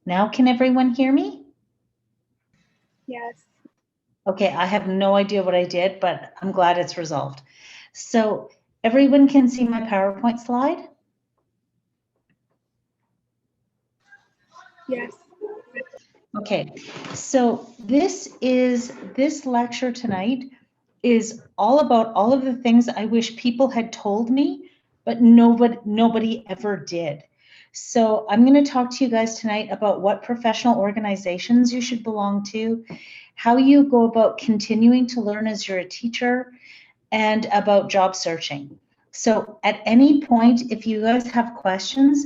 Now can everyone hear me? Yes. Okay, I have no idea what I did, but I'm glad it's resolved. So everyone can see my PowerPoint slide? Yes. Okay, so this lecture tonight is all about all of the things I wish people had told me, but nobody ever did. So I'm going to talk to you guys tonight about what professional organizations you should belong to, how you go about continuing to learn as you're a teacher, and about job searching. So at any point, if you guys have questions,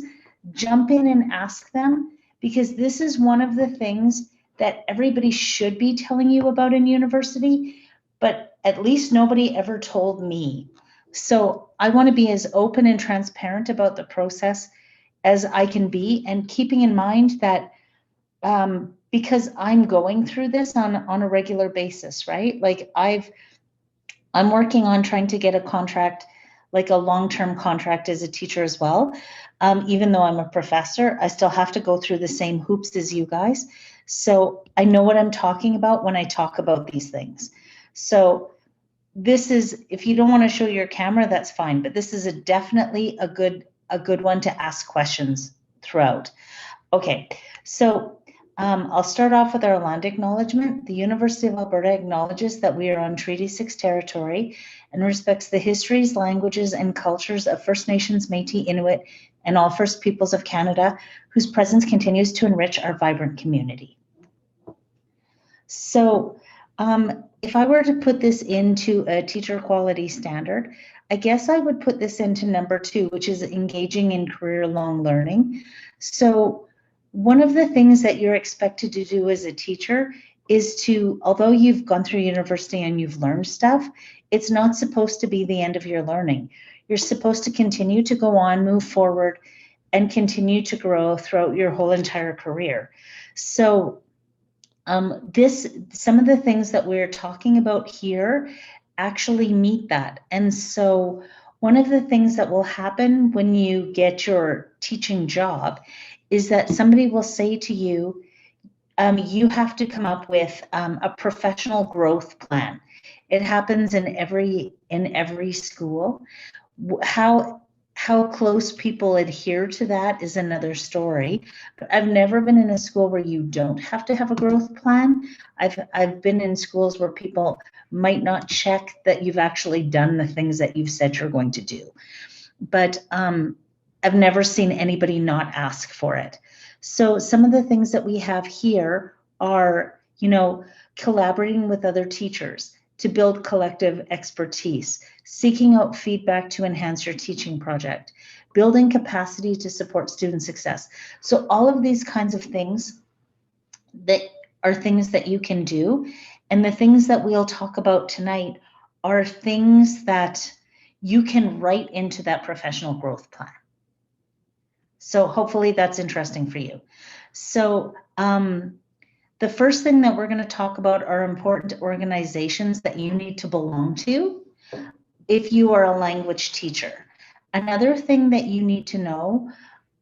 jump in and ask them, because this is one of the things that everybody should be telling you about in university, but at least nobody ever told me. So I want to be as open and transparent about the process as I can be, and keeping in mind that because I'm going through this on a regular basis, right? Like I'm working on trying to get a contract, like a long-term contract as a teacher as well. Even though I'm a professor, I still have to go through the same hoops as you guys. So I know what I'm talking about when I talk about these things. So this is, if you don't want to show your camera, that's fine, but this is definitely a good one to ask questions throughout. Okay, so I'll start off with our land acknowledgement. The University of Alberta acknowledges that we are on Treaty 6 territory and respects the histories, languages, and cultures of First Nations, Métis, Inuit, and all First Peoples of Canada, whose presence continues to enrich our vibrant community. So if I were to put this into a teacher quality standard, I guess I would put this into number 2, which is engaging in career-long learning. So one of the things that you're expected to do as a teacher is to, although you've gone through university and you've learned stuff, it's not supposed to be the end of your learning. You're supposed to continue to go on, move forward, and continue to grow throughout your whole entire career. So some of the things that we're talking about here actually meet that. And so one of the things that will happen when you get your teaching job is that somebody will say to you, you have to come up with a professional growth plan. It happens in every school. How close people adhere to that is another story. But I've never been in a school where you don't have to have a growth plan. I've been in schools where people might not check that you've actually done the things that you've said you're going to do. But I've never seen anybody not ask for it. So some of the things that we have here are, collaborating with other teachers to build collective expertise, seeking out feedback to enhance your teaching project, building capacity to support student success. So all of these kinds of things that are things that you can do. And the things that we'll talk about tonight are things that you can write into that professional growth plan. So hopefully that's interesting for you. So the first thing that we're going to talk about are important organizations that you need to belong to if you are a language teacher. Another thing that you need to know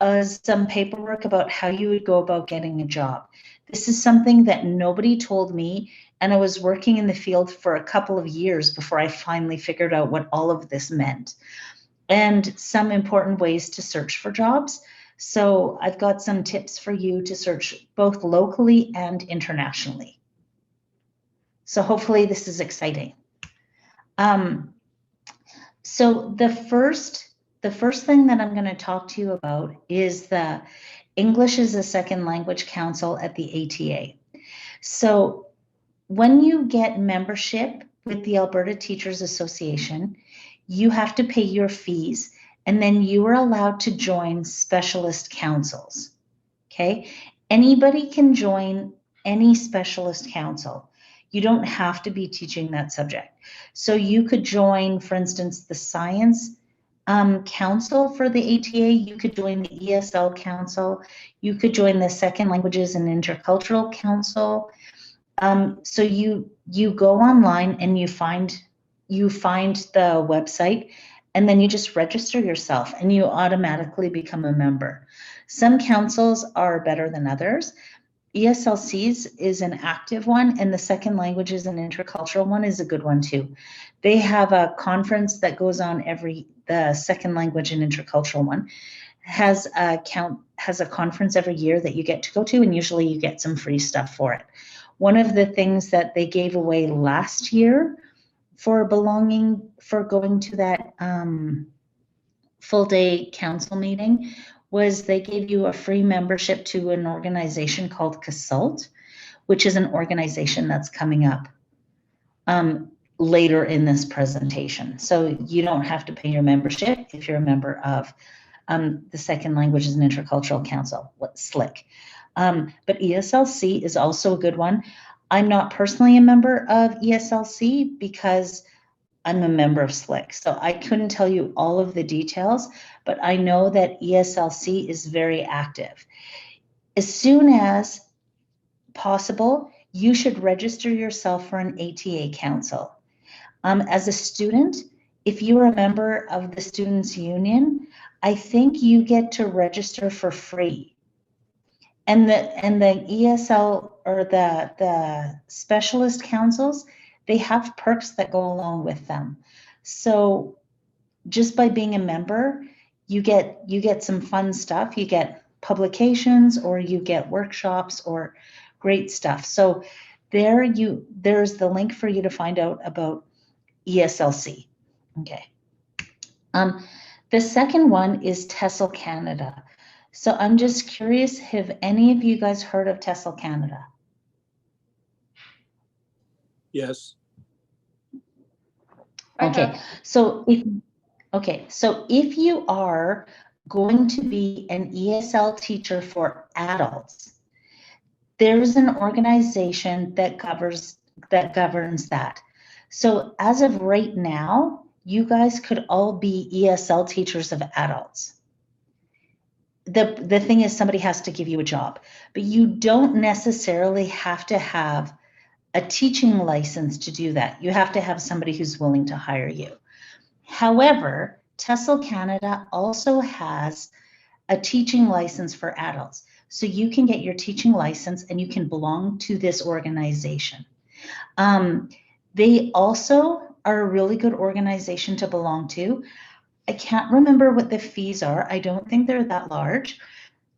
is some paperwork about how you would go about getting a job. This is something that nobody told me, and I was working in the field for a couple of years before I finally figured out what all of this meant. And some important ways to search for jobs. So I've got some tips for you to search both locally and internationally. So hopefully this is exciting. So the first thing that I'm going to talk to you about is the English as a Second Language Council at the ATA. So when you get membership with the Alberta Teachers Association, you have to pay your fees, and then you are allowed to join specialist councils. Okay, anybody can join any specialist council. You don't have to be teaching that subject. So you could join, for instance, the science council for the ATA. You could join the ESL council. You could join the Second Languages and Intercultural Council. So you go online and you find the website, and then you just register yourself and you automatically become a member. Some councils are better than others. ESLC's is an active one, and the second languages and intercultural one is a good one too. They have a conference that goes on the second language and intercultural one has a conference every year that you get to go to, and usually you get some free stuff for it. One of the things that they gave away last year for going to that full day council meeting was they gave you a free membership to an organization called Consult, which is an organization that's coming up later in this presentation. So you don't have to pay your membership if you're a member of the Second Languages and Intercultural Council, SLIC. But ESLC is also a good one. I'm not personally a member of ESLC because I'm a member of SLIC, so I couldn't tell you all of the details, but I know that ESLC is very active. As soon as possible, you should register yourself for an ATA council. As a student, if you're a member of the Students' Union, I think you get to register for free. And the ESL or the specialist councils, they have perks that go along with them. So just by being a member, you get some fun stuff. You get publications or you get workshops or great stuff. So there's the link for you to find out about ESLC. Okay. The second one is TESOL Canada. So I'm just curious, have any of you guys heard of TESOL Canada? Yes. Okay, so if you are going to be an ESL teacher for adults, there's an organization that governs that. So as of right now, you guys could all be ESL teachers of adults. The thing is, somebody has to give you a job, but you don't necessarily have to have a teaching license to do that. You have to have somebody who's willing to hire you. However, TESOL Canada also has a teaching license for adults. So you can get your teaching license and you can belong to this organization. They also are a really good organization to belong to. I can't remember what the fees are. I don't think they're that large,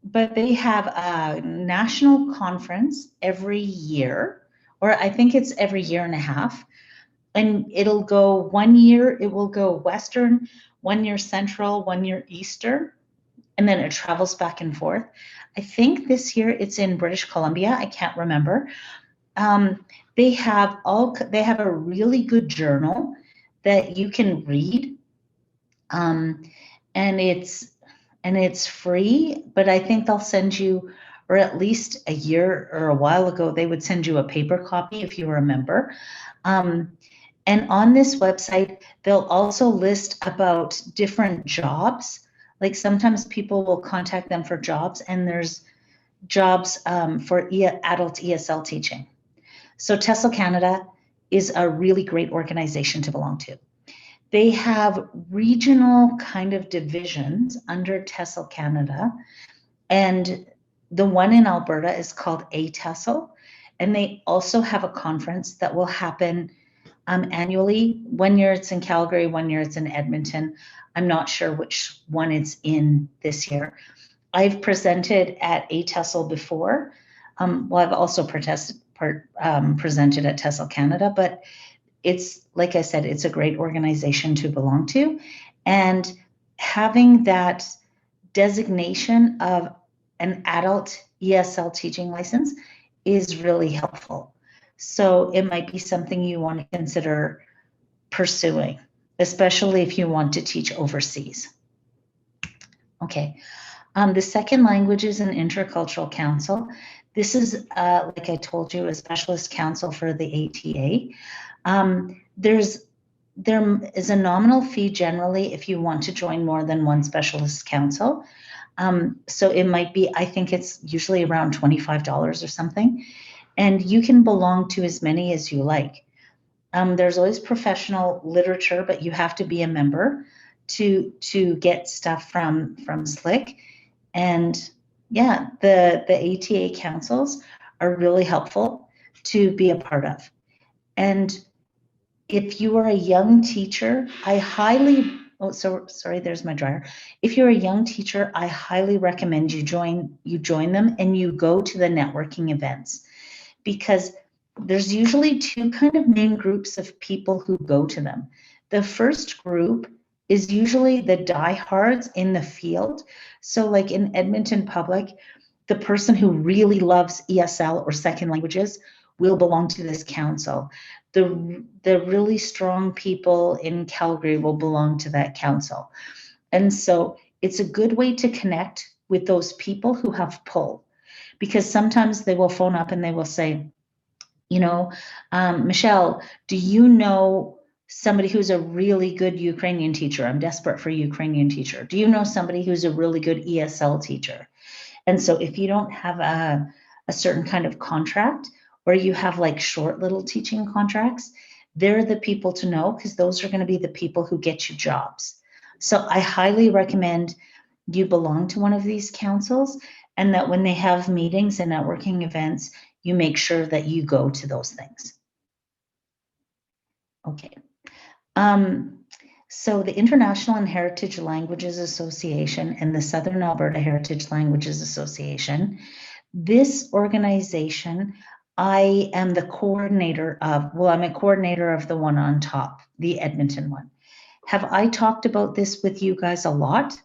but they have a national conference every year, or I think it's every year and a half. And it'll go 1 year, it will go Western, 1 year Central, 1 year Eastern, and then it travels back and forth. I think this year it's in British Columbia. I can't remember. They have a really good journal that you can read. And it's free, but I think they'll send you, or at least a year or a while ago, they would send you a paper copy if you were a member. And on this website, they'll also list about different jobs. Like sometimes people will contact them for jobs, and there's jobs for adult ESL teaching. So TESOL Canada is a really great organization to belong to. They have regional kind of divisions under TESOL Canada, and the one in Alberta is called ATESOL, and they also have a conference that will happen annually. 1 year it's in Calgary, 1 year it's in Edmonton. I'm not sure which one it's in this year. I've presented at ATESOL before. Well, I've also presented at TESOL Canada, but it's, like I said, it's a great organization to belong to. And having that designation of an adult ESL teaching license is really helpful. So it might be something you want to consider pursuing, especially if you want to teach overseas. Okay, the Second Languages and Intercultural Council. This is, like I told you, a specialist council for the ATA. There is a nominal fee generally if you want to join more than one specialist council. So it might be, I think it's usually around $25 or something, and you can belong to as many as you like. There's always professional literature, but you have to be a member to get stuff from Slick. And yeah, the ATA councils are really helpful to be a part of. And if you are a young teacher, sorry, there's my dryer. If you're a young teacher, I highly recommend you join them and you go to the networking events, because there's usually two kind of main groups of people who go to them. The first group is usually the diehards in the field. So like in Edmonton Public, the person who really loves ESL or second languages will belong to this council. The really strong people in Calgary will belong to that council. And so it's a good way to connect with those people who have pull, because sometimes they will phone up and they will say, Michelle, do you know somebody who's a really good Ukrainian teacher? I'm desperate for a Ukrainian teacher. Do you know somebody who's a really good ESL teacher? And so if you don't have a certain kind of contract, or you have like short little teaching contracts, they're the people to know, because those are going to be the people who get you jobs. So I highly recommend you belong to one of these councils, and that when they have meetings and networking events, you make sure that you go to those things. Okay. So the International and Heritage Languages Association and the Southern Alberta Heritage Languages Association, this organization, I am the coordinator of, I'm a coordinator of the one on top, the Edmonton one. Have I talked about this with you guys a lot?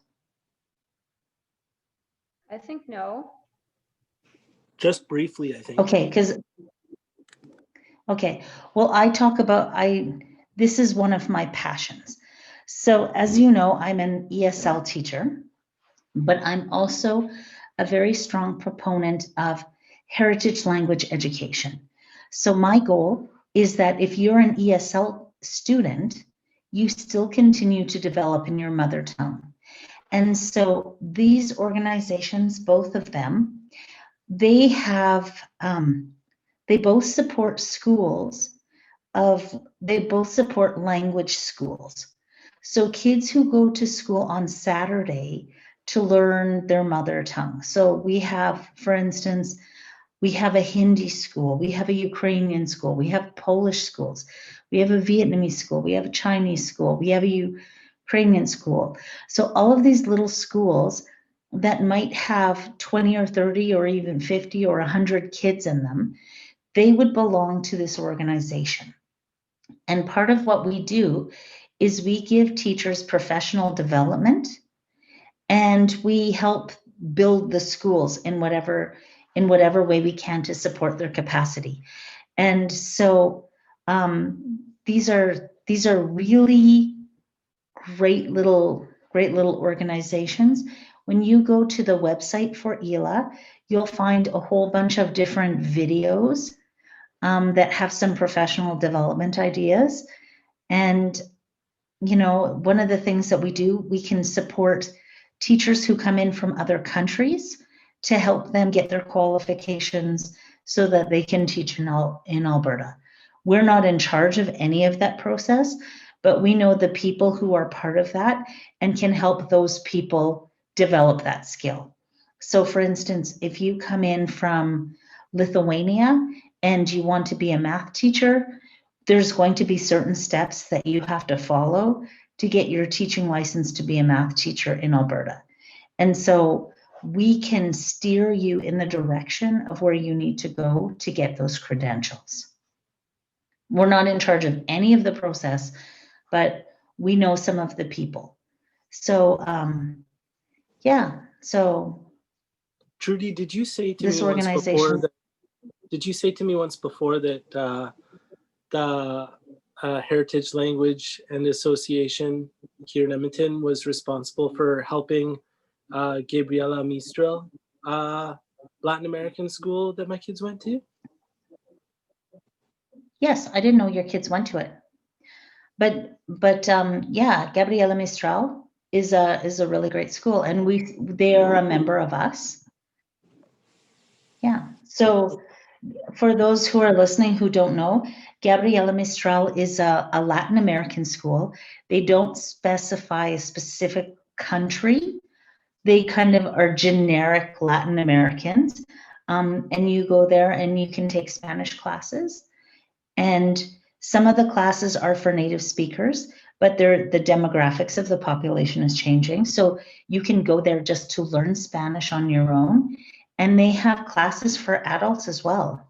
I think no. Just briefly, I think. Okay, well, this is one of my passions. So as you know, I'm an ESL teacher, but I'm also a very strong proponent of heritage language education. So my goal is that if you're an ESL student, you still continue to develop in your mother tongue. And so these organizations, both of them, they both support they both support language schools. So kids who go to school on Saturday to learn their mother tongue. So we have, for instance, we have a Hindi school, we have a Ukrainian school, we have Polish schools, we have a Vietnamese school, we have a Chinese school, we have a Ukrainian school. So all of these little schools that might have 20 or 30 or even 50 or 100 kids in them, they would belong to this organization. And part of what we do is we give teachers professional development, and we help build the schools in whatever way we can to support their capacity. And so these are really great little organizations. When you go to the website for ELA, you'll find a whole bunch of different videos that have some professional development ideas. And, one of the things that we do, we can support teachers who come in from other countries to help them get their qualifications so that they can teach in Alberta. We're not in charge of any of that process, but we know the people who are part of that and can help those people develop that skill. So for instance, if you come in from Lithuania and you want to be a math teacher, there's going to be certain steps that you have to follow to get your teaching license to be a math teacher in Alberta. And so we can steer you in the direction of where you need to go to get those credentials. We're not in charge of any of the process, but we know some of the people. So, so. Trudy, did you say to this me organization, once before that? Did you say to me once before that the Heritage Language and Association here in Edmonton was responsible for helping Gabriela Mistral Latin American school that my kids went to? Yes, I didn't know your kids went to it. But yeah, Gabriela Mistral is a really great school, and they are a member of us. Yeah. So for those who are listening who don't know, Gabriela Mistral is a Latin American school. They don't specify a specific country. They kind of are generic Latin Americans. And you go there and you can take Spanish classes. And some of the classes are for native speakers, but the demographics of the population is changing. So you can go there just to learn Spanish on your own. And they have classes for adults as well.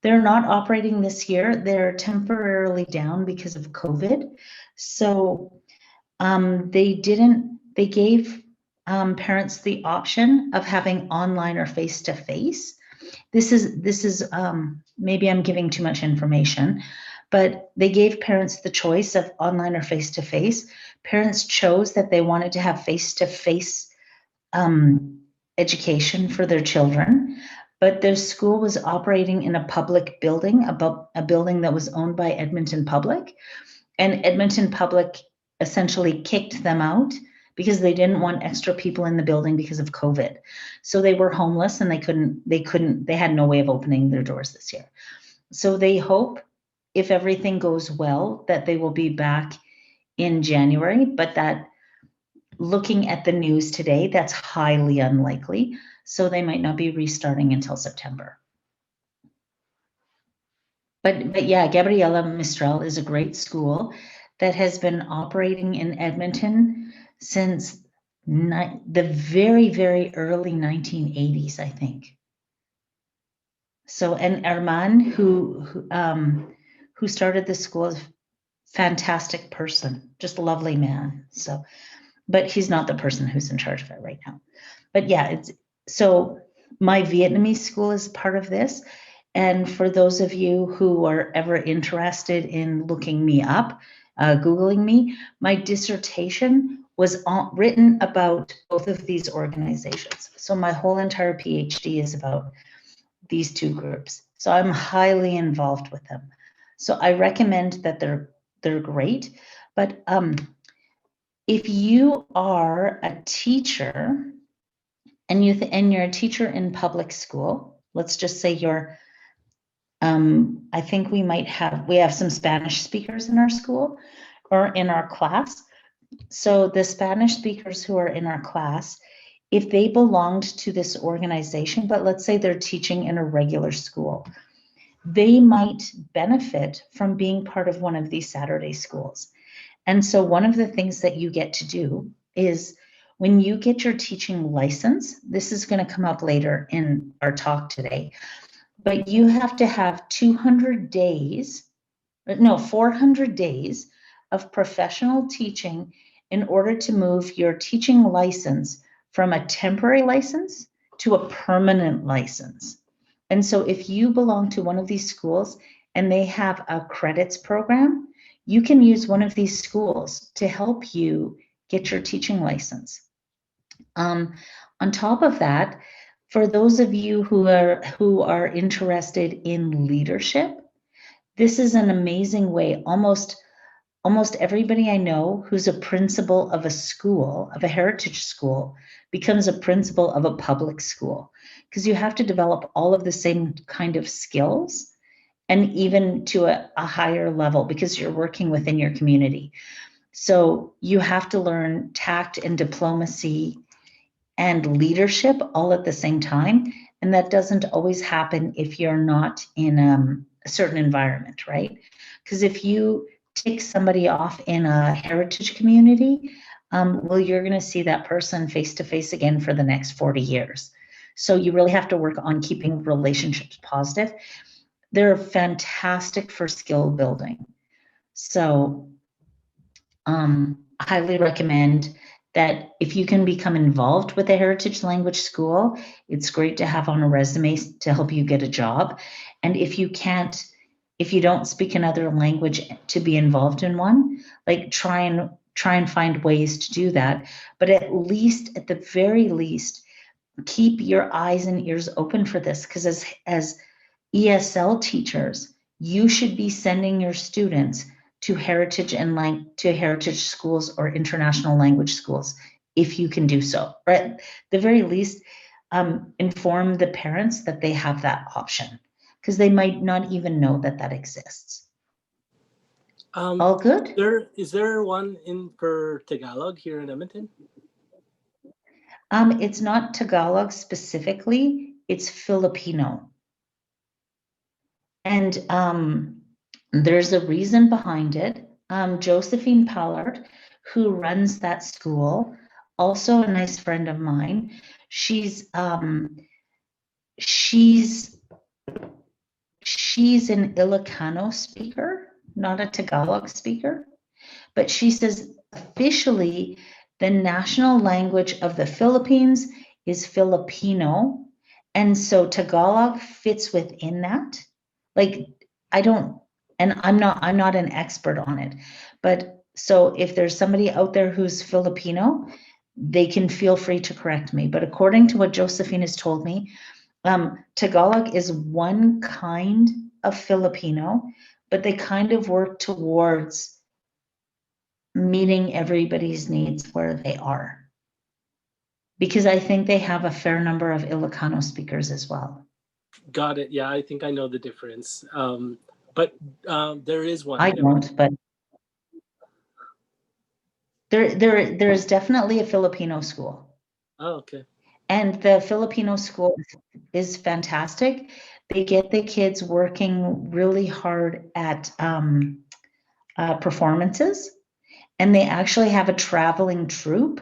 They're not operating this year. They're temporarily down because of COVID. So they gave parents the option of having online or face-to-face. This is maybe I'm giving too much information, but they gave parents the choice of online or face-to-face. Parents chose that they wanted to have face-to-face education for their children, but their school was operating in a public building, a building that was owned by Edmonton Public, and Edmonton Public essentially kicked them out because they didn't want extra people in the building because of COVID. So they were homeless and they had no way of opening their doors this year. So they hope, if everything goes well, that they will be back in January, but that, looking at the news today, that's highly unlikely. So they might not be restarting until September. But yeah, Gabriela Mistral is a great school that has been operating in Edmonton since the very, very early 1980s, I think. So, and Armand, who started the school, is a fantastic person, just a lovely man. So, but he's not the person who's in charge of it right now. But yeah, so my Vietnamese school is part of this. And for those of you who are ever interested in looking me up, Googling me, my dissertation was written about both of these organizations. So my whole entire PhD is about these two groups. So I'm highly involved with them. So I recommend that they're great. But if you are a teacher and you're a teacher in public school, let's just say you're I think we have some Spanish speakers in our school or in our class. So the Spanish speakers who are in our class, if they belonged to this organization, but let's say they're teaching in a regular school, they might benefit from being part of one of these Saturday schools. And so one of the things that you get to do is, when you get your teaching license, this is going to come up later in our talk today, but you have to have 400 days of professional teaching in order to move your teaching license from a temporary license to a permanent license. And so if you belong to one of these schools and they have a credits program, you can use one of these schools to help you get your teaching license. On top of that, for those of you who are interested in leadership, this is an amazing way. Almost everybody I know who's a principal of a school, of a heritage school, becomes a principal of a public school, because you have to develop all of the same kind of skills, and even to a higher level, because you're working within your community. So you have to learn tact and diplomacy and leadership all at the same time. And that doesn't always happen if you're not in a certain environment, right? Because if you take somebody off in a heritage community, well, you're going to see that person face to face again for the next 40 years. So you really have to work on keeping relationships positive. They're fantastic for skill building. So highly recommend that if you can become involved with a heritage language school, it's great to have on a resume to help you get a job. And if you don't speak another language, to be involved in one, like try and find ways to do that. But at the very least, keep your eyes and ears open for this, because as ESL teachers, you should be sending your students to heritage schools or international language schools, if you can do so. Or at the very least, inform the parents that they have that option, because they might not even know that that exists. All good? Is there one in for Tagalog here in Edmonton? It's not Tagalog specifically, it's Filipino. And there's a reason behind it. Josephine Pallard, who runs that school, also a nice friend of mine. She's an Ilocano speaker, not a Tagalog speaker, but she says officially the national language of the Philippines is Filipino, and so Tagalog fits within that. Like, I'm not an expert on it, but so if there's somebody out there who's Filipino, they can feel free to correct me. But according to what Josephine has told me, Tagalog is one kind of Filipino, but they kind of work towards meeting everybody's needs where they are. Because I think they have a fair number of Ilocano speakers as well. Got it. Yeah, I think I know the difference. But there is one. I don't, but there is definitely a Filipino school. Oh, okay. And the Filipino school is fantastic. They get the kids working really hard at performances, and they actually have a traveling troupe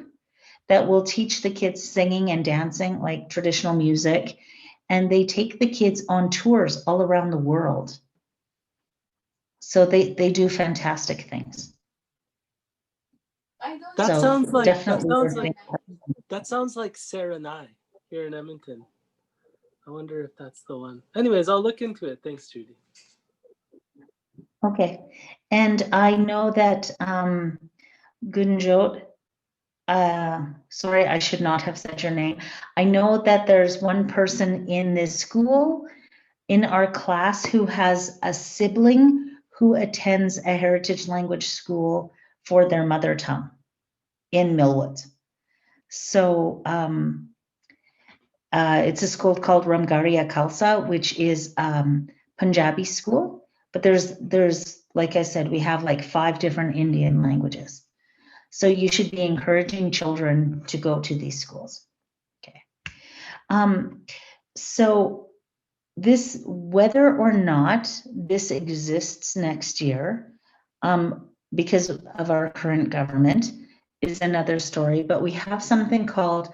that will teach the kids singing and dancing, like traditional music, and they take the kids on tours all around the world. So they do fantastic things. That So sounds like definitely that sounds like Sarah Nye here in Edmonton. I wonder if that's the one. Anyways, I'll look into it. Thanks, Judy. okay. And I know that Gunjot, sorry, I should not have said your name. I know that there's one person in this school, in our class, who has a sibling who attends a heritage language school for their mother tongue in Millwoods. So it's a school called Ramgarhia Khalsa, which is Punjabi school. But there's, like I said, we have like 5 different Indian languages. So you should be encouraging children to go to these schools. Okay. So this, whether or not this exists next year, because of our current government, is another story. But we have something called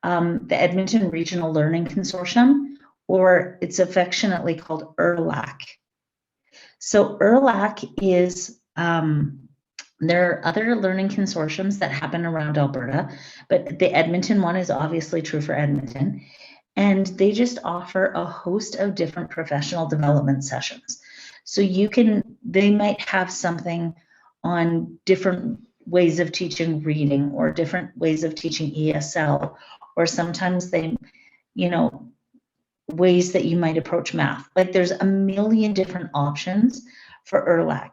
the Edmonton Regional Learning Consortium, or it's affectionately called ERLAC. So ERLAC is, there are other learning consortiums that happen around Alberta, but the Edmonton one is obviously true for Edmonton. And they just offer a host of different professional development sessions. So they might have something on different ways of teaching reading, or different ways of teaching ESL, or sometimes they, ways that you might approach math. Like, there's a million different options for ERLAC.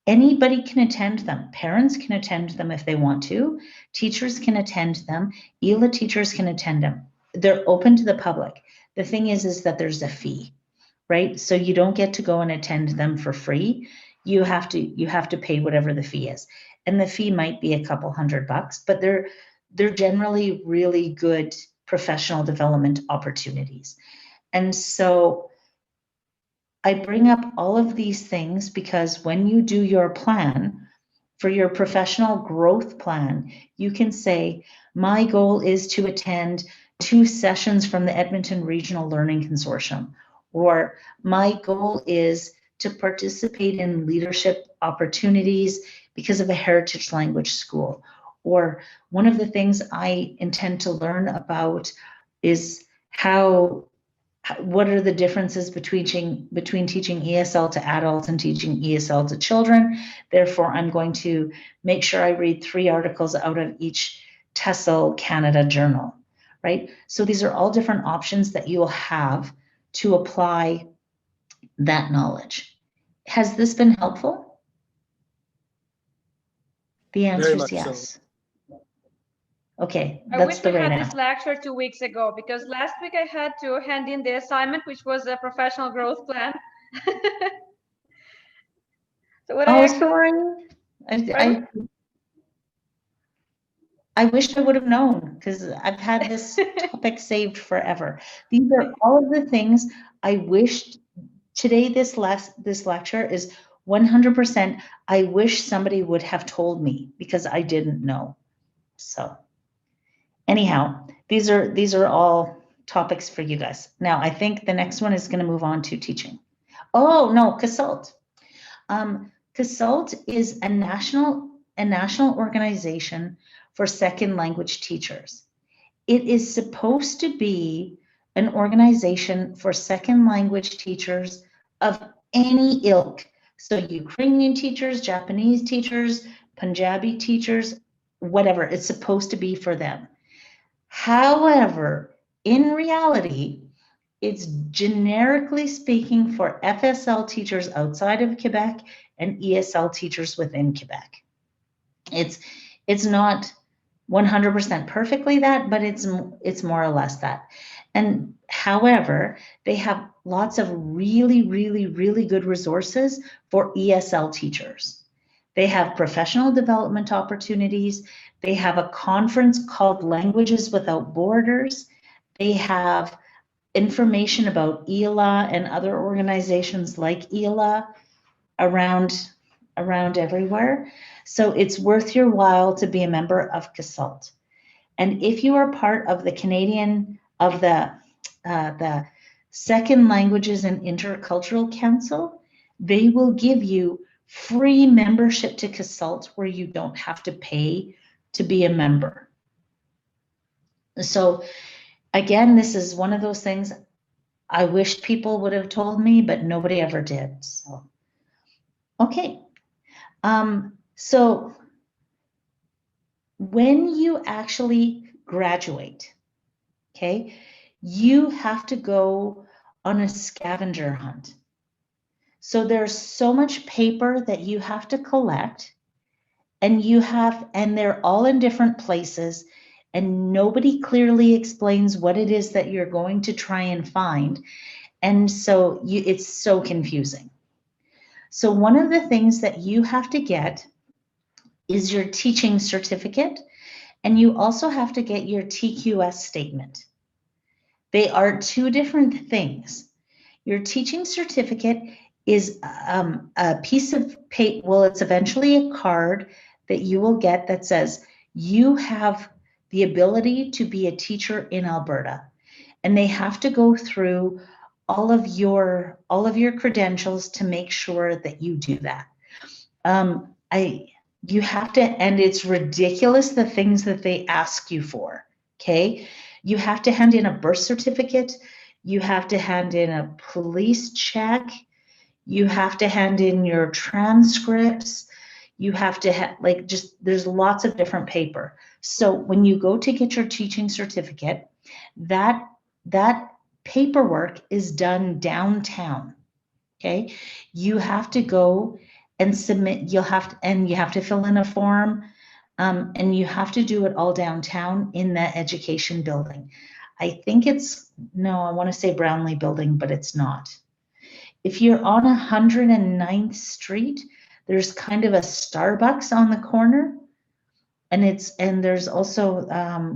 Anybody can attend them. Parents can attend them if they want to. Teachers can attend them. ELA teachers can attend them. They're open to the public. The thing is that there's a fee, right? So you don't get to go and attend them for free. You have to pay whatever the fee is. And the fee might be a couple $100, but they're generally really good professional development opportunities. And so I bring up all of these things because when you do your plan for your professional growth plan, you can say, my goal is to attend 2 sessions from the Edmonton Regional Learning Consortium, or my goal is to participate in leadership opportunities because of a heritage language school. Or one of the things I intend to learn about is what are the differences between teaching ESL to adults and teaching ESL to children. Therefore, I'm going to make sure I read 3 articles out of each TESOL Canada journal, right? So these are all different options that you will have to apply that knowledge. Has this been helpful? The answer is yes. Okay, I that's wish the we right had answer. this lecture 2 weeks ago, because last week I had to hand in the assignment, which was a professional growth plan. So what I Oh, actually, sorry. Pardon? I wish I would have known, because I've had this topic saved forever. These are all of the things I wished today. This lecture is 100%. I wish somebody would have told me, because I didn't know. So anyhow, these are all topics for you guys. Now, I think the next one is going to move on to teaching. Oh no, CASALT. CASALT is a national organization for second language teachers. It is supposed to be an organization for second language teachers of any ilk. So Ukrainian teachers, Japanese teachers, Punjabi teachers, whatever, it's supposed to be for them. However, in reality, it's generically speaking for FSL teachers outside of Quebec and ESL teachers within Quebec. It's not 100% perfectly that, but it's more or less that. And however, they have lots of really, really, really good resources for ESL teachers. They have professional development opportunities. They have a conference called Languages Without Borders. They have information about ELA and other organizations like ELA around everywhere. So it's worth your while to be a member of CASALT. And if you are part of the Canadian, of the Second Languages and Intercultural Council, they will give you free membership to CASALT where you don't have to pay to be a member. So again, this is one of those things I wish people would have told me, but nobody ever did. So, okay. So when you actually graduate, okay, you have to go on a scavenger hunt. So there's so much paper that you have to collect, and they're all in different places, and nobody clearly explains what it is that you're going to try and find. And so it's so confusing. So one of the things that you have to get is your teaching certificate, and you also have to get your TQS statement. They are two different things. Your teaching certificate is a piece of paper, well, it's eventually a card that you will get that says you have the ability to be a teacher in Alberta. And they have to go through all of your credentials to make sure that you do that. You have to, and it's ridiculous the things that they ask you for, okay? You have to hand in a birth certificate, you have to hand in a police check, you have to hand in your transcripts, you have to there's lots of different paper. So when you go to get your teaching certificate, that paperwork is done downtown, okay? You have to go and submit, you have to fill in a form, and you have to do it all downtown in the education building. I think I want to say Brownlee building, but it's not. If you're on 109th Street, there's kind of a Starbucks on the corner, and there's also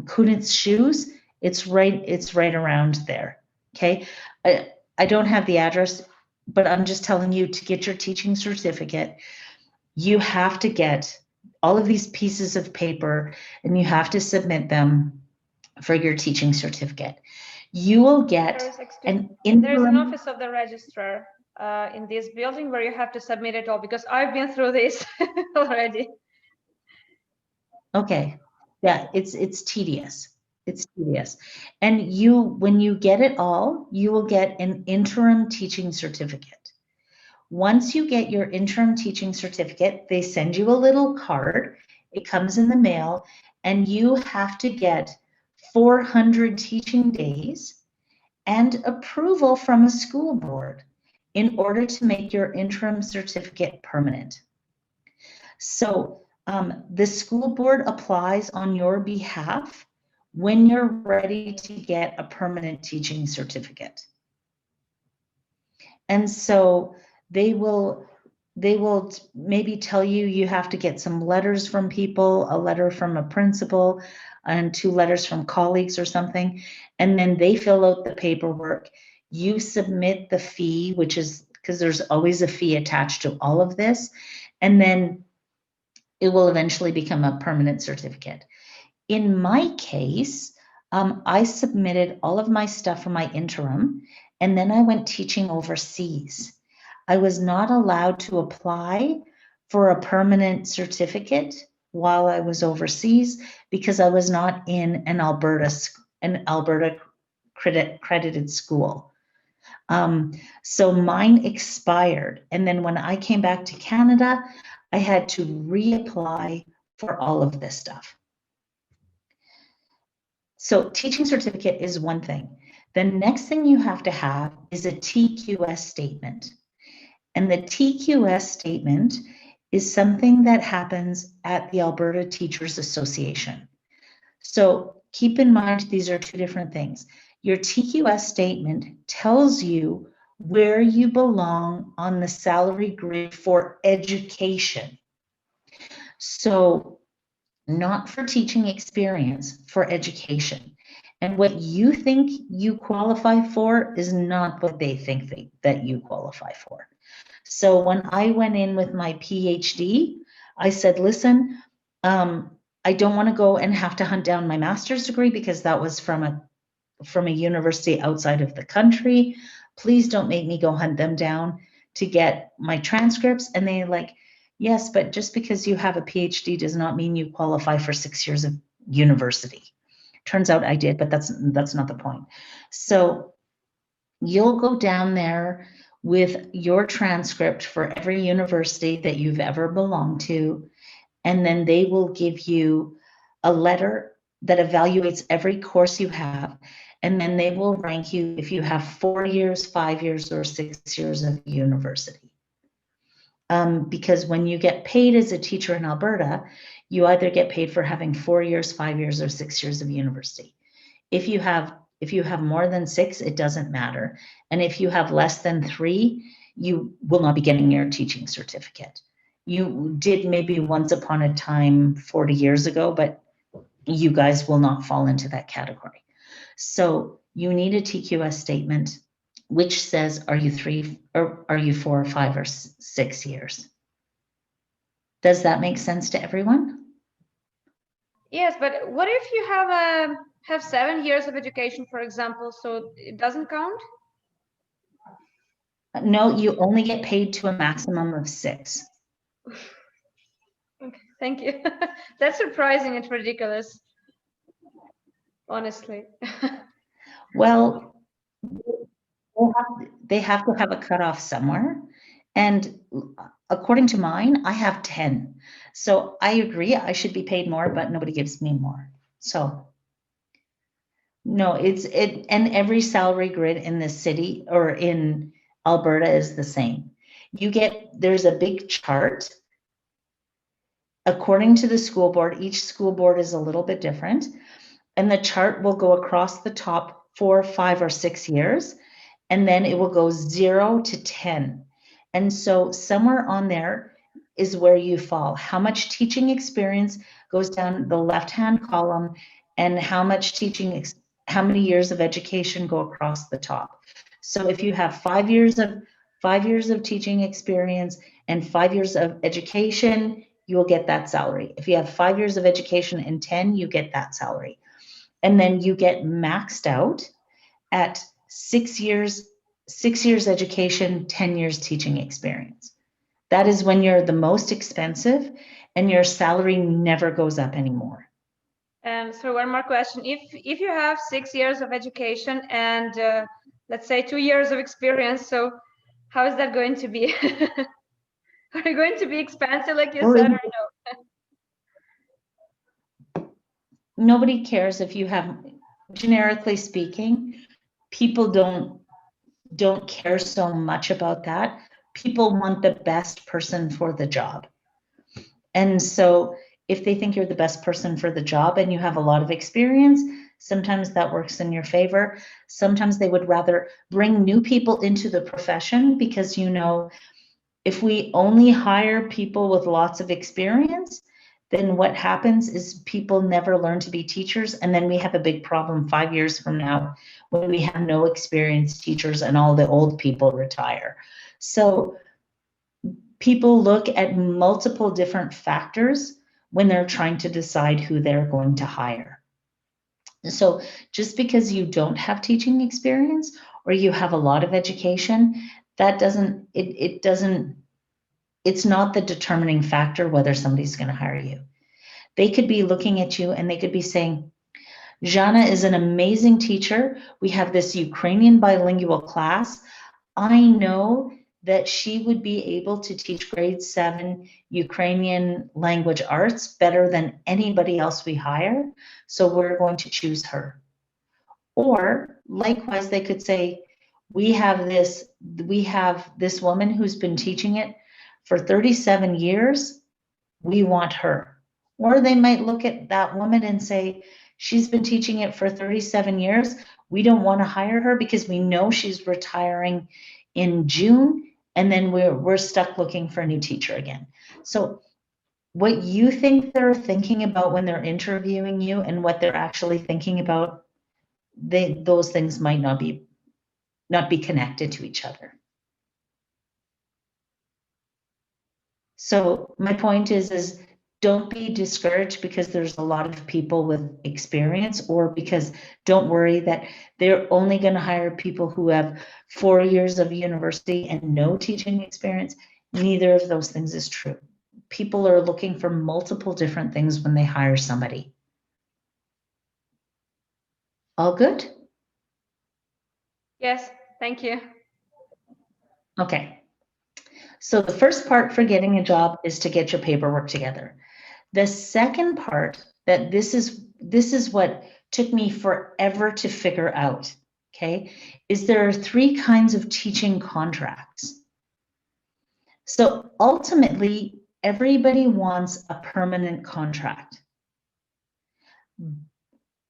Kunitz Shoes. It's right around there. Okay, I don't have the address, but I'm just telling you, to get your teaching certificate, you have to get all of these pieces of paper and you have to submit them for your teaching certificate. You will get there's an office of the registrar in this building where you have to submit it all, because I've been through this already. Okay, yeah, it's tedious. It's tedious. And when you get it all, you will get an interim teaching certificate. Once you get your interim teaching certificate, they send you a little card. It comes in the mail, and you have to get 400 teaching days and approval from a school board in order to make your interim certificate permanent. So The school board applies on your behalf when you're ready to get a permanent teaching certificate. And so they will maybe tell you you have to get some letters from people, a letter from a principal and 2 letters from colleagues or something. And then they fill out the paperwork. You submit the fee, which is because there's always a fee attached to all of this. And then it will eventually become a permanent certificate. In my case, I submitted all of my stuff for my interim, and then I went teaching overseas. I was not allowed to apply for a permanent certificate while I was overseas because I was not in an Alberta credited school. So mine expired. And then when I came back to Canada, I had to reapply for all of this stuff. So teaching certificate is one thing. The next thing you have to have is a TQS statement. And the TQS statement is something that happens at the Alberta Teachers Association. So keep in mind, these are 2 different things. Your TQS statement tells you where you belong on the salary grid for education. So not for teaching experience, for education. And what you think you qualify for is not what they think that you qualify for. So when I went in with my PhD, I said, listen, I don't want to go and have to hunt down my master's degree because that was from a university outside of the country. Please don't make me go hunt them down to get my transcripts. And they're like, yes, but just because you have a PhD does not mean you qualify for 6 years of university. Turns out I did, but that's not the point. So you'll go down there with your transcript for every university that you've ever belonged to, and then they will give you a letter that evaluates every course you have, and then they will rank you if you have 4 years, 5 years, or 6 years of university. Because when you get paid as a teacher in Alberta, you either get paid for having 4 years, 5 years, or 6 years of university. If you have more than 6, it doesn't matter. And if you have less than 3, you will not be getting your teaching certificate. You did maybe once upon a time 40 years ago, but you guys will not fall into that category. So you need a TQS statement which says, are you 3 or are you 4 or 5 or 6 years? Does that make sense to everyone? Yes, but what if you have 7 years of education, for example, so it doesn't count? No, you only get paid to a maximum of 6. Okay, thank you. That's surprising and ridiculous, honestly. Well, they have to have a cutoff somewhere. And according to mine, I have 10. So I agree, I should be paid more, but nobody gives me more. So no, and every salary grid in the city or in Alberta is the same. There's a big chart. According to the school board, each school board is a little bit different. And the chart will go across the top 4, 5, or 6 years. And then it will go 0 to 10. And so somewhere on there is where you fall. How much teaching experience goes down the left-hand column, and how many years of education go across the top. So if you have 5 years of teaching experience and 5 years of education, you will get that salary. If you have 5 years of education and 10, you get that salary. And then you get maxed out at 6 years education, 10 years teaching experience. That is when you're the most expensive and your salary never goes up anymore. So one more question. If you have 6 years of education and let's say 2 years of experience, so how is that going to be? Are you going to be expensive like you said, or no? Nobody cares if you have, generically speaking, people don't care so much about that. People want the best person for the job. And so if they think you're the best person for the job and you have a lot of experience, sometimes that works in your favor. Sometimes they would rather bring new people into the profession because, you know, if we only hire people with lots of experience, then what happens is people never learn to be teachers. And then we have a big problem 5 years from now when we have no experienced teachers and all the old people retire. So people look at multiple different factors when they're trying to decide who they're going to hire. So just because you don't have teaching experience or you have a lot of education, that doesn't, it's not the determining factor whether somebody's going to hire you. They could be looking at you and they could be saying, Jana is an amazing teacher. We have this Ukrainian bilingual class. I know that she would be able to teach grade 7 Ukrainian language arts better than anybody else we hire. So we're going to choose her. Or likewise, they could say, we have this woman who's been teaching it for 37 years. We want her. Or they might look at that woman and say, she's been teaching it for 37 years. We don't want to hire her because we know she's retiring in June, and then we're stuck looking for a new teacher again. So what you think they're thinking about when they're interviewing you and what they're actually thinking about, those things might not be connected to each other. So my point is don't be discouraged because there's a lot of people with experience, or because don't worry that they're only going to hire people who have 4 years of university and no teaching experience. Neither of those things is true. People are looking for multiple different things when they hire somebody. All good? Yes, thank you. Okay. So the first part for getting a job is to get your paperwork together. The second part, that this is what took me forever to figure out, okay, is there are 3 kinds of teaching contracts. So ultimately, everybody wants a permanent contract.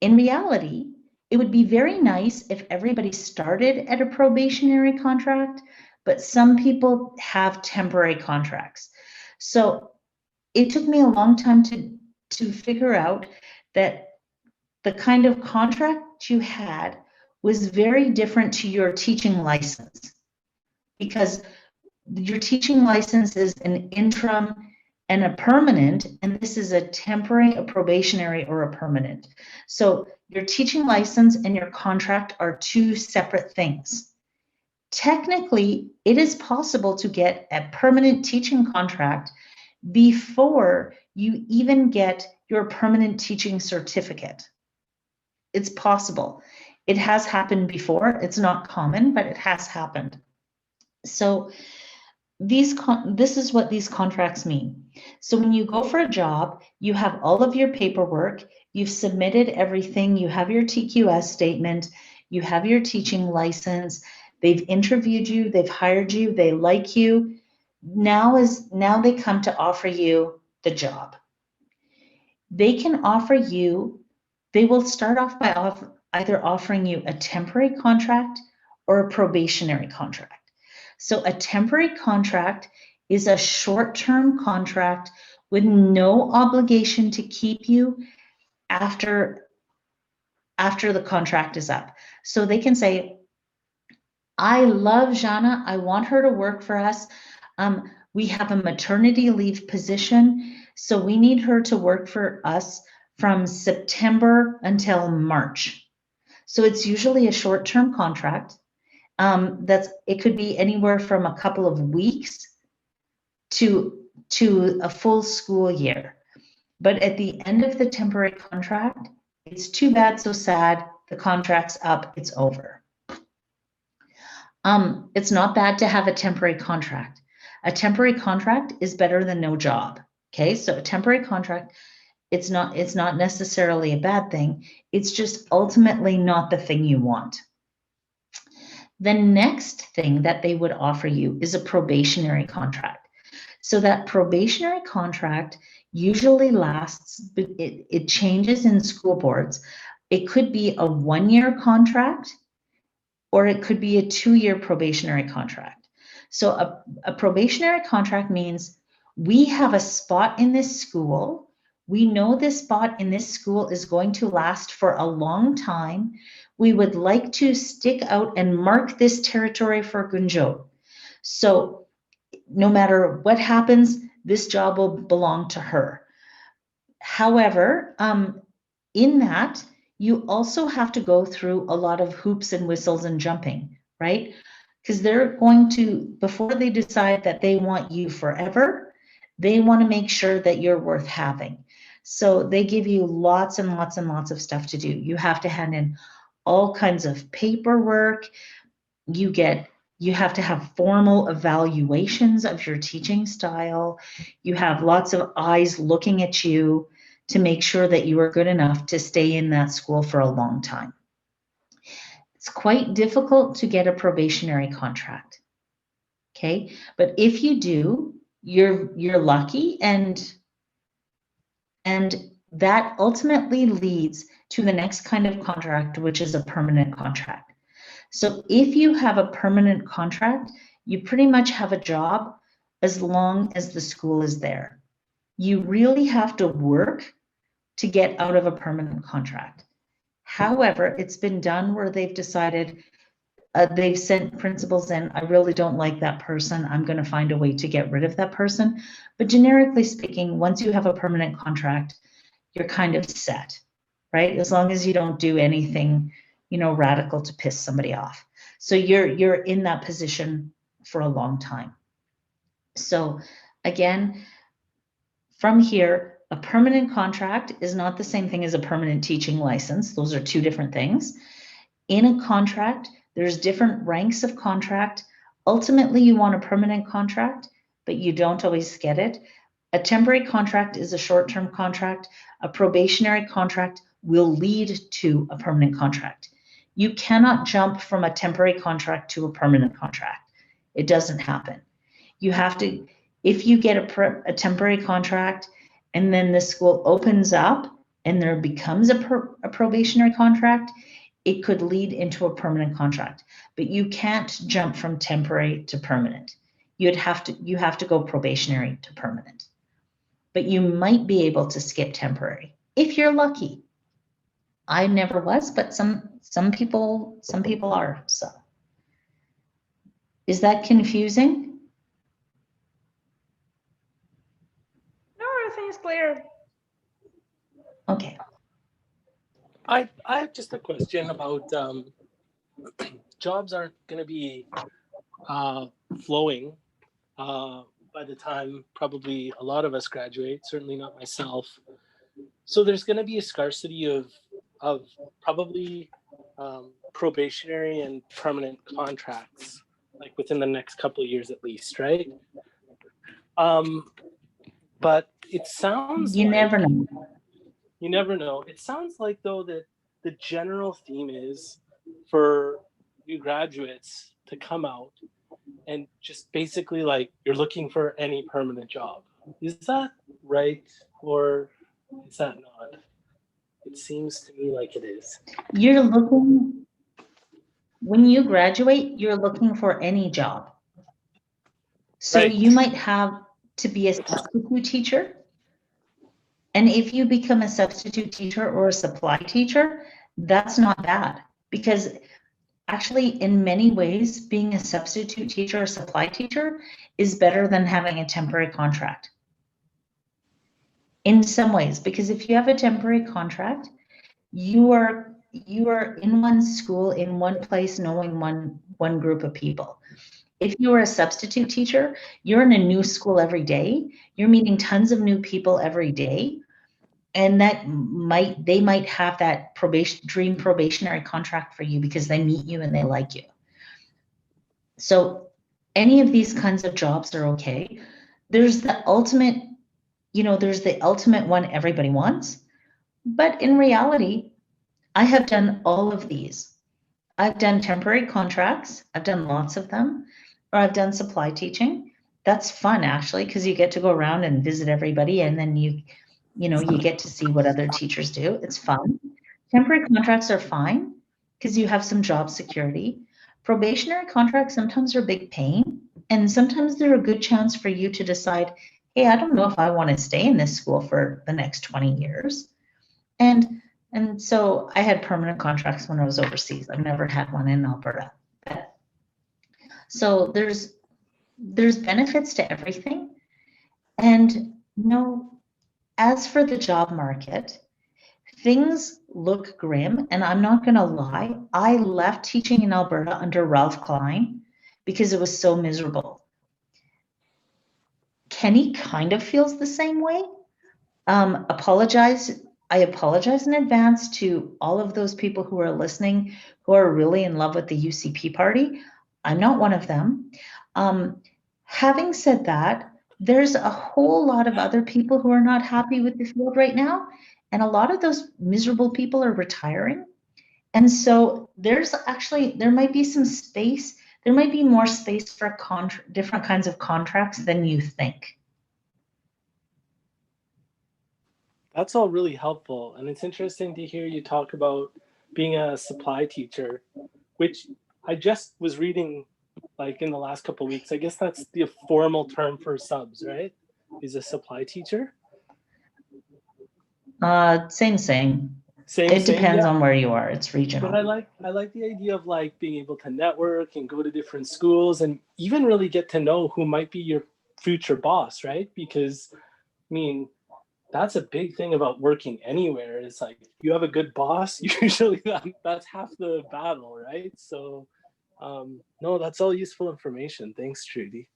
In reality, it would be very nice if everybody started at a probationary contract, but some people have temporary contracts. So it took me a long time to figure out that the kind of contract you had was very different to your teaching license, because your teaching license is an interim and a permanent, and this is a temporary, a probationary, or a permanent. So your teaching license and your contract are 2 separate things. Technically, it is possible to get a permanent teaching contract before you even get your permanent teaching certificate. It's possible. It has happened before. It's not common, but it has happened. So this is what these contracts mean. So when you go for a job, you have all of your paperwork, you've submitted everything, you have your TQS statement, you have your teaching license, they've interviewed you, they've hired you, they like you. Now they come to offer you the job. They can offer you, they will start off by either offering you a temporary contract or a probationary contract. So a temporary contract is a short-term contract with no obligation to keep you after the contract is up. So they can say, I love Jana, I want her to work for us. We have a maternity leave position, so we need her to work for us from September until March. So it's usually a short-term contract. It could be anywhere from a couple of weeks to a full school year. But at the end of the temporary contract, it's too bad, so sad, the contract's up, it's over. It's not bad to have a temporary contract. A temporary contract is better than no job. Okay, so a temporary contract, it's not necessarily a bad thing. It's just ultimately not the thing you want. The next thing that they would offer you is a probationary contract. So that probationary contract usually lasts, but it changes in school boards. It could be a 1-year contract, or it could be a 2-year probationary contract. So a probationary contract means we have a spot in this school. We know this spot in this school is going to last for a long time. We would like to stick out and mark this territory for Gunjot. So no matter what happens, this job will belong to her. However, in that, you also have to go through a lot of hoops and whistles and jumping, right? Because they're going to, before they decide that they want you forever, they want to make sure that you're worth having. So they give you lots and lots and lots of stuff to do. You have to hand in all kinds of paperwork. You have to have formal evaluations of your teaching style. You have lots of eyes looking at you to make sure that you are good enough to stay in that school for a long time. It's quite difficult to get a probationary contract. Okay, but if you do, you're lucky, and that ultimately leads to the next kind of contract, which is a permanent contract. So if you have a permanent contract, you pretty much have a job as long as the school is there. You really have to work to get out of a permanent contract. However, it's been done where they've decided, they've sent principals in, I really don't like that person, I'm going to find a way to get rid of that person. But generically speaking, once you have a permanent contract, you're kind of set, right? As long as you don't do anything, radical to piss somebody off. So you're in that position for a long time. So again, from here, a permanent contract is not the same thing as a permanent teaching license. Those are two different things. In a contract, there's different ranks of contract. Ultimately, you want a permanent contract, but you don't always get it. A temporary contract is a short-term contract. A probationary contract will lead to a permanent contract. You cannot jump from a temporary contract to a permanent contract. It doesn't happen. You have to, if you get a temporary contract and then the school opens up and there becomes a probationary contract, it could lead into a permanent contract. But you can't jump from temporary to permanent. You have to go probationary to permanent. But you might be able to skip temporary if you're lucky. I never was, but some people are. So is that confusing? No, everything is clear. Okay. I have just a question about jobs aren't going to be flowing by the time probably a lot of us graduate, certainly not myself. So there's going to be a scarcity of probably probationary and permanent contracts, like within the next couple of years at least, right? But it sounds You like, never know. You never know. It sounds like, though, that the general theme is for new graduates to come out and just basically like you're looking for any permanent job. Is that right? Or is that not? It seems to me like it is. You're looking, when you graduate, you're looking for any job. So Right. you might have to be a substitute teacher. And if you become a substitute teacher or a supply teacher, that's not bad, because actually in many ways, being a substitute teacher or supply teacher is better than having a temporary contract. In some ways, because if you have a temporary contract, you are in one school, in one place, knowing one group of people. If you are a substitute teacher, you're in a new school every day. You're meeting tons of new people every day. And they might have that dream probationary contract for you because they meet you and they like you. So any of these kinds of jobs are okay. There's the ultimate, there's the ultimate one everybody wants. But in reality, I have done all of these. I've done temporary contracts. I've done lots of them, or I've done supply teaching. that's fun actually, because you get to go around and visit everybody, and then you get to see what other teachers do. It's fun. Temporary contracts are fine because you have some job security. Probationary contracts sometimes are a big pain, and sometimes they're a good chance for you to decide, hey, I don't know if I want to stay in this school for the next 20 years. And so I had permanent contracts when I was overseas. I've never had one in Alberta. So there's benefits to everything. And as for the job market, things look grim, and I'm not going to lie. I left teaching in Alberta under Ralph Klein because it was so miserable. Kenny kind of feels the same way. I apologize in advance to all of those people who are listening, who are really in love with the UCP party. I'm not one of them. Having said that, there's a whole lot of other people who are not happy with the field right now. And a lot of those miserable people are retiring. And so there might be some space. There might be more space for different kinds of contracts than you think. That's all really helpful. And it's interesting to hear you talk about being a supply teacher, which I just was reading like in the last couple of weeks. I guess that's the formal term for subs, right? Is a supply teacher? Same. It depends on where you are. It's regional. But I like the idea of like being able to network and go to different schools and even really get to know who might be your future boss, right? Because I mean, that's a big thing about working anywhere. It's like you have a good boss, usually that's half the battle, right? So no, that's all useful information. Thanks, Trudy.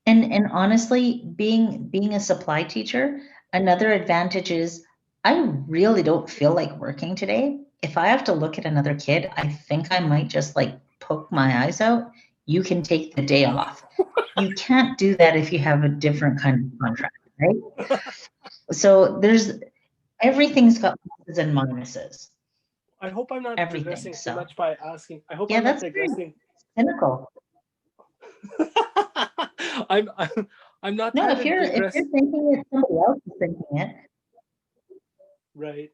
And honestly, being a supply teacher, another advantage is I really don't feel like working today. If I have to look at another kid, I think I might just like poke my eyes out. You can take the day off. You can't do that if you have a different kind of contract, right? So everything's got pluses and minuses. I hope I'm not digressing too much by asking. I hope I'm not digressing. Cynical. I'm not. No, if you're thinking it, somebody else is thinking it. Right.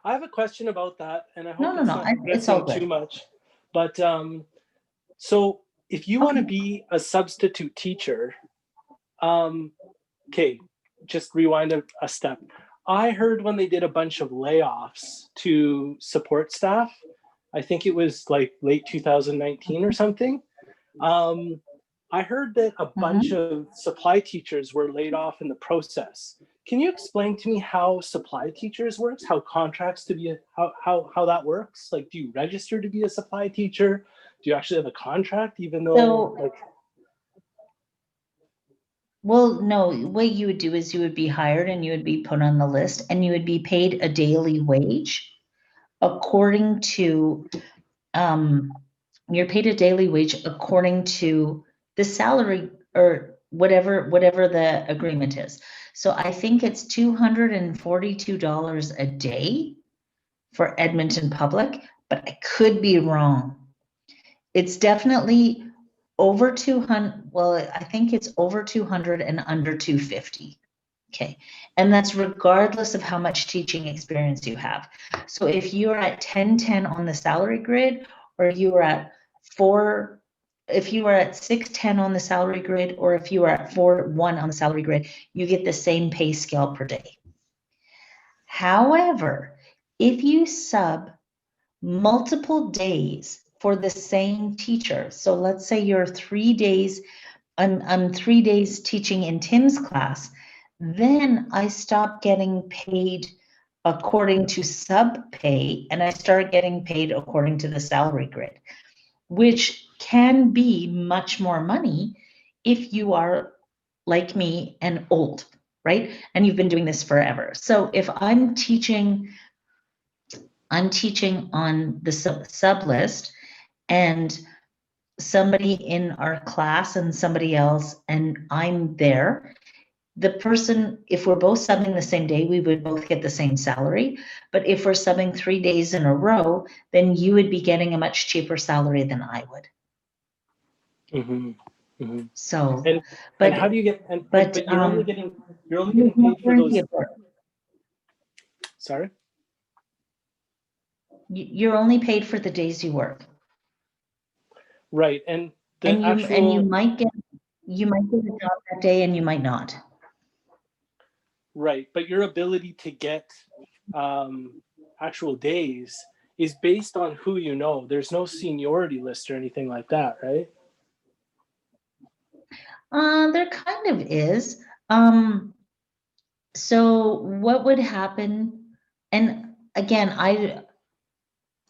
I have a question about that, and I hope it's not too much. But so if you want to be a substitute teacher, okay, just rewind a step. I heard when they did a bunch of layoffs to support staff, I think it was like late 2019 or something. I heard that a bunch of supply teachers were laid off in the process. Can you explain to me how supply teachers works? How contracts to be how that works? Like, do you register to be a supply teacher? Do you actually have a contract, even though Well, no, what you would do is you would be hired and you would be put on the list and you would be paid a daily wage according to you're paid a daily wage according to the salary or whatever the agreement is. So I think it's $242 a day for Edmonton Public, but I could be wrong. It's definitely over 200. Well, I think it's over 200 and under 250. Okay. And that's regardless of how much teaching experience you have. So if you're at 1010 on the salary grid, or you are at if you are at 610 on the salary grid, or if you are at 41 on the salary grid, you get the same pay scale per day. However, if you sub multiple days for the same teacher, so let's say you're 3 days, I'm 3 days teaching in Tim's class, then I stop getting paid according to sub pay and I start getting paid according to the salary grid, which can be much more money if you are like me and old, right? And you've been doing this forever. So if I'm teaching on the sub list and somebody in our class and somebody else, and I'm there, the person, if we're both subbing the same day, we would both get the same salary. But if we're subbing 3 days in a row, then you would be getting a much cheaper salary than I would. Mhm, mhm. So, And but how do you get but but you're only you getting have paid for guarantee those. of work. Sorry. You're only paid for the days you work, Right, and the and you actual might get a job that day, and you might not. right, but your ability to get actual days is based on who you know. There's no seniority list or anything like that, right? There kind of is. So what would happen? And again,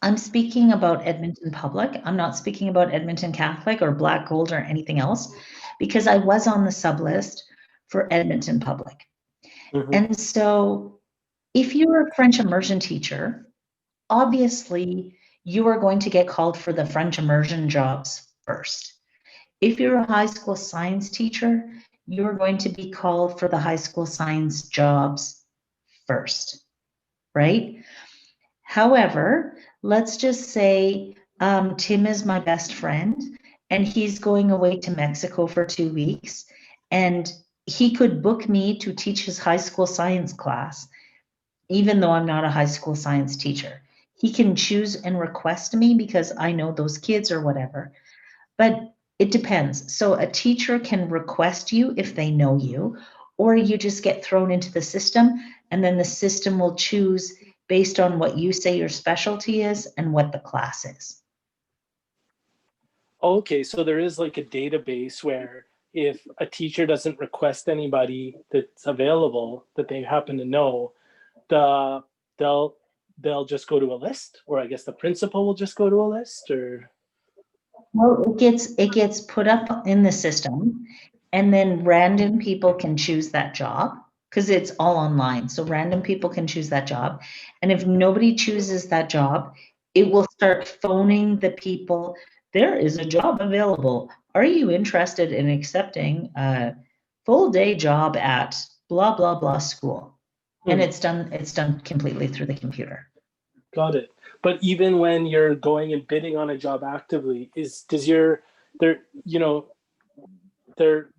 I'm speaking about Edmonton Public. I'm not speaking about Edmonton Catholic or Black Gold or anything else, because I was on the sub list for Edmonton Public. Mhm. And so if you're a French immersion teacher, obviously you are going to get called for the French immersion jobs first. If you're a high school science teacher, you're going to be called for the high school science jobs first, right? However, let's just say Tim is my best friend and he's going away to Mexico for 2 weeks, and he could book me to teach his high school science class, even though I'm not a high school science teacher. He can choose and request me because I know those kids or whatever. But it depends. So a teacher can request you if they know you, or you just get thrown into the system, and then the system will choose based on what you say your specialty is and what the class is. Okay, so there is like a database where if a teacher doesn't request anybody that's available that they happen to know, the they'll just go to a list, or I guess the principal will just go to a list, or Well, it gets put up in the system, and then random people can choose that job because it's all online. So random people can choose that job. And if nobody chooses that job, it will start phoning the people. There is a job available. Are you interested in accepting a full day job at blah blah blah school? And Hmm. it's done completely through the computer. Got it. But even when you're going and bidding on a job actively, does your there you know there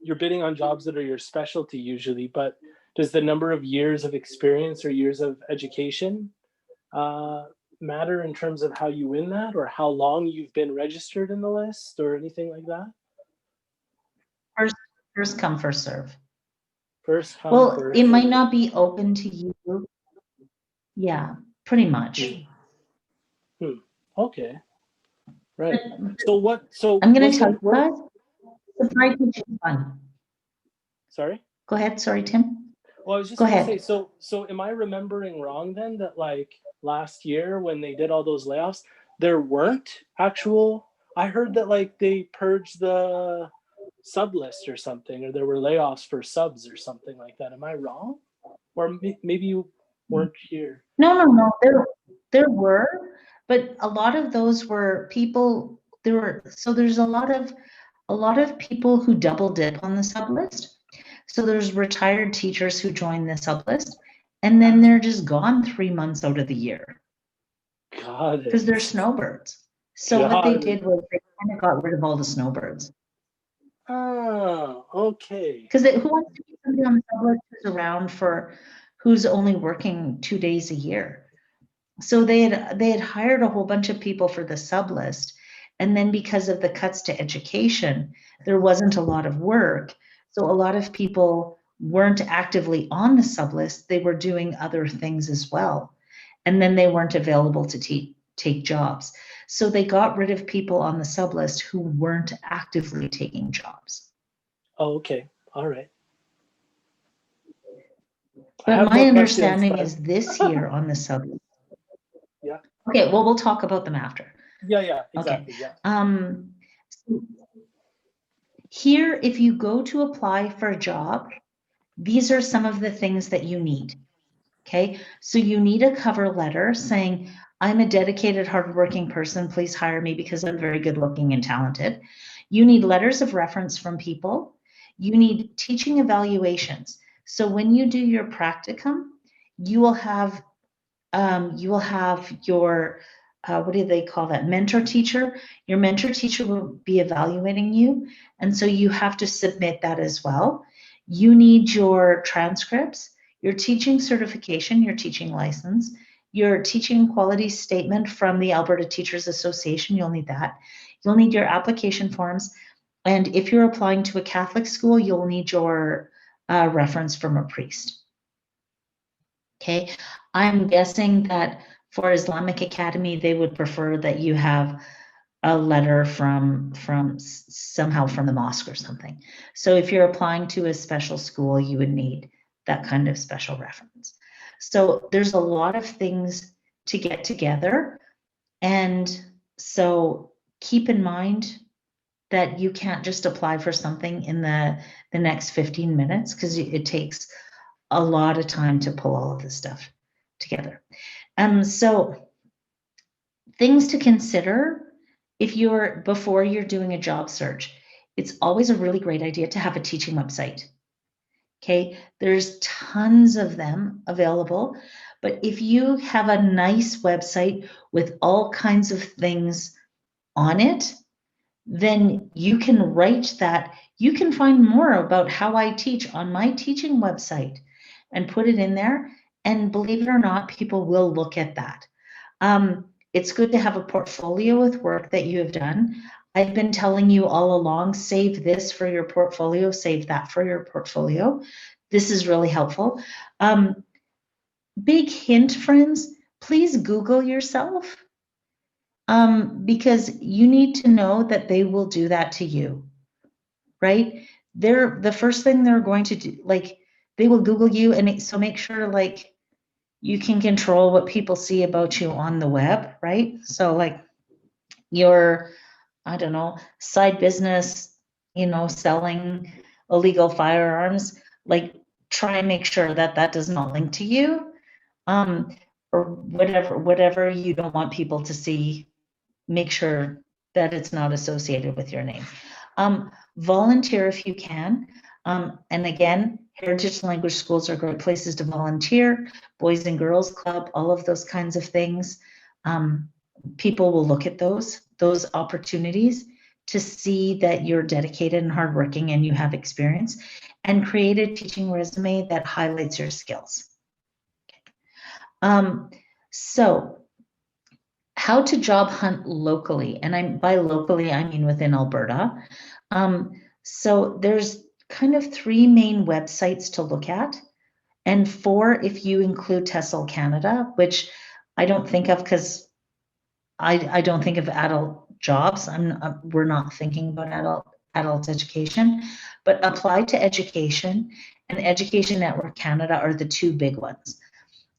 you're bidding on jobs that are your specialty usually, but does the number of years of experience or years of education uh, matter in terms of how you win that, or how long you've been registered in the list, or anything like that? First come, first serve. First come, Well, first it might serve. not be open to you. Yeah, pretty much. Okay, right. But So what? So I'm going was to tell there you work? guys, supply teaching is fun. Sorry. Go ahead. Sorry, Tim. Well, I was just Go gonna say, ahead. so am I remembering wrong then that like last year when they did all those layoffs, there weren't actual, I heard that like they purged the sub list or something, or there were layoffs for subs or something like that. Am I wrong? Or maybe you weren't here. No. There were, but a lot of those were people. There's a lot of people who double dip on the sub list. So there's retired teachers who join the sub list, and then they're just gone 3 months out of the year Got because they're it. snowbirds. So what they Got it. did was they kind of got rid of all the snowbirds. Oh, okay. Because who wants to keep somebody on the sub list who's only working 2 days a year? So they had hired a whole bunch of people for the sub list, and then because of the cuts to education, there wasn't a lot of work. So a lot of people weren't actively on the sub list. They were doing other things as well, and then they weren't available to take jobs. So they got rid of people on the sub list who weren't actively taking jobs. Oh, okay. All right. I But have my more questions, understanding but is this year on the sub. yeah. Okay, well, we'll talk about them after. Yeah, Okay. exactly. Yeah. So here, if you go to apply for a job, these are some of the things that you need. Okay, so you need a cover letter saying, I'm a dedicated, hardworking person. Please hire me because I'm very good looking and talented. You need letters of reference from people. You need teaching evaluations. So when you do your practicum, you will have your what do they call that? Mentor teacher. Your mentor teacher will be evaluating you. And so you have to submit that as well. You need your transcripts, your teaching certification, your teaching license, your teaching quality statement from the Alberta Teachers Association. You'll need that. You'll need your application forms. And if you're applying to a Catholic school, you'll need your reference from a priest. Okay, I'm guessing that for Islamic Academy, they would prefer that you have a letter from somehow from the mosque or something. So if you're applying to a special school, you would need that kind of special reference. So there's a lot of things to get together. And so keep in mind that you can't just apply for something in the next 15 minutes because it takes a lot of time to pull all of this stuff together. So things to consider before you're doing a job search, it's always a really great idea to have a teaching website. Okay, there's tons of them available, but if you have a nice website with all kinds of things on it, then you can write that. You can find more about how I teach on my teaching website and put it in there. And believe it or not, people will look at that. It's good to have a portfolio with work that you have done. I've been telling you all along, save this for your portfolio, save that for your portfolio. This is really helpful. Big hint, friends, please Google yourself. Because you need to know that they will do that to you, right? The first thing they're going to do, like they will Google you, and so make sure like you can control what people see about you on the web, right? So like your, I don't know, side business, selling illegal firearms, like try and make sure that that does not link to you, or whatever you don't want people to see. Make sure that it's not associated with your name. Volunteer if you can. And again, heritage language schools are great places to volunteer, Boys and Girls Club, all of those kinds of things. People will look at those opportunities to see that you're dedicated and hardworking and you have experience, and create a teaching resume that highlights your skills. So how to job hunt locally, and by locally I mean within Alberta. So there's kind of 3 main websites to look at, and 4 if you include TESOL Canada, which I don't think of because I don't think of adult jobs. We're not thinking about adult education, but Apply to Education and Education Network Canada are the 2 big ones.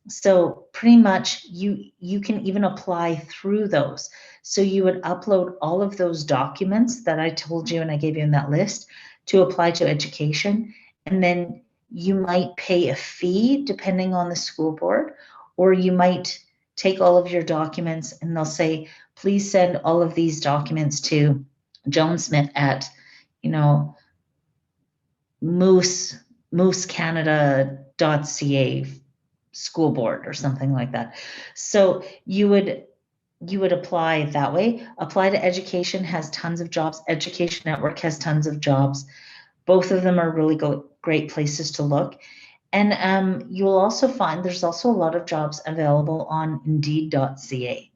So pretty much you can even apply through those. So you would upload all of those documents that I told you and I gave you in that list to apply to education. And then you might pay a fee depending on the school board, or you might take all of your documents and they'll say, please send all of these documents to Joan Smith at, moosecanada.ca school board or something like that. So you would apply that way. Apply to Education has tons of jobs. Education Network has tons of jobs. Both of them are really great places to look. And you'll also find there's also a lot of jobs available on Indeed.ca.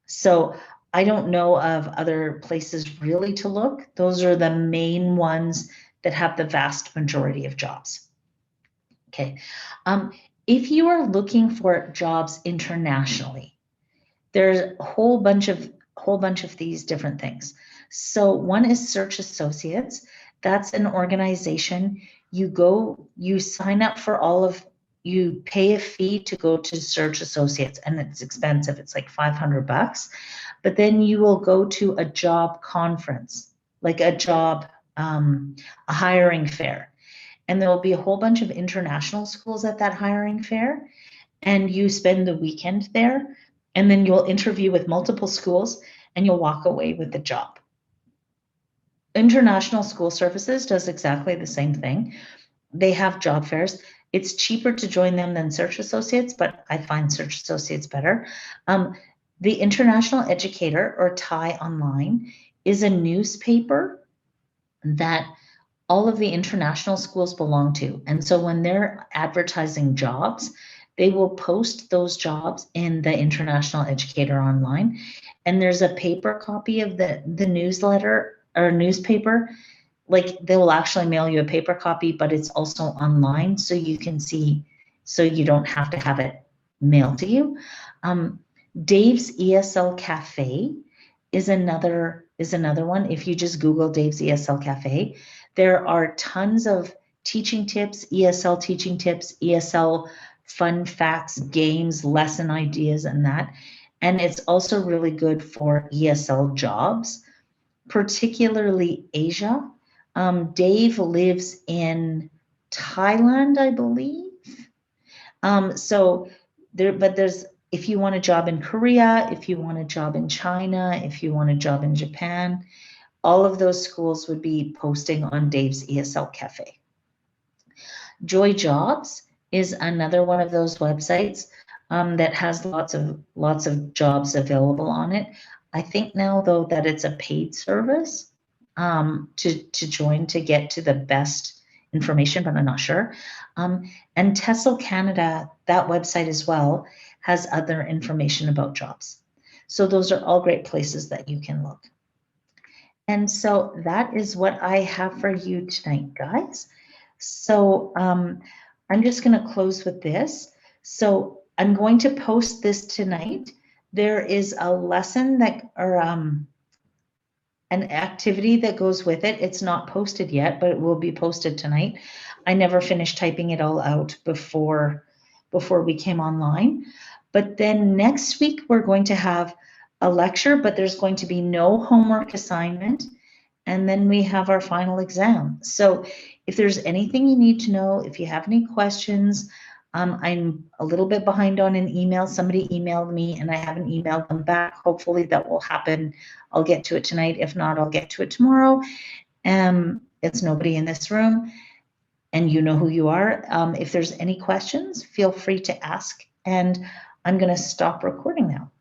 So I don't know of other places really to look. Those are the main ones that have the vast majority of jobs. Okay. If you are looking for jobs internationally, there's a whole bunch of these different things. So one is Search Associates. That's an organization. You sign up for you pay a fee to go to Search Associates, and it's expensive. It's like $500, but then you will go to a job conference, like a hiring fair. And there will be a whole bunch of international schools at that hiring fair, and you spend the weekend there, and then you'll interview with multiple schools and you'll walk away with the job. International School Services does exactly the same thing. They have job fairs. It's cheaper to join them than Search Associates, but I find Search Associates better. The International Educator, or TIE Online, is a newspaper that all of the international schools belong to. And so when they're advertising jobs, they will post those jobs in the International Educator Online. And there's a paper copy of the newsletter or newspaper. Like, they will actually mail you a paper copy, but it's also online, so you can see, so you don't have to have it mailed to you. Dave's ESL Cafe is another one. If you just Google Dave's ESL Cafe, there are tons of teaching tips, ESL teaching tips, ESL fun facts, games, lesson ideas, and that. And it's also really good for ESL jobs, particularly Asia. Dave lives in Thailand, I believe. So there, but there's, if you want a job in Korea, if you want a job in China, if you want a job in Japan, all of those schools would be posting on Dave's ESL Cafe. Joy Jobs is another one of those websites that has lots of jobs available on it. I think now, though, that it's a paid service to join to get to the best information, but I'm not sure. And TESOL Canada, that website as well, has other information about jobs. So those are all great places that you can look. And so that is what I have for you tonight, guys. So I'm just going to close with this. So I'm going to post this tonight. There is a lesson that, or an activity that goes with it. It's not posted yet, but it will be posted tonight. I never finished typing it all out before we came online. But then next week, we're going to have a lecture, but there's going to be no homework assignment. And then we have our final exam. So if there's anything you need to know, if you have any questions, I'm a little bit behind on an email. Somebody emailed me and I haven't emailed them back. Hopefully that will happen. I'll get to it tonight. If not, I'll get to it tomorrow. It's nobody in this room, and you know who you are. If there's any questions, feel free to ask. And I'm going to stop recording now.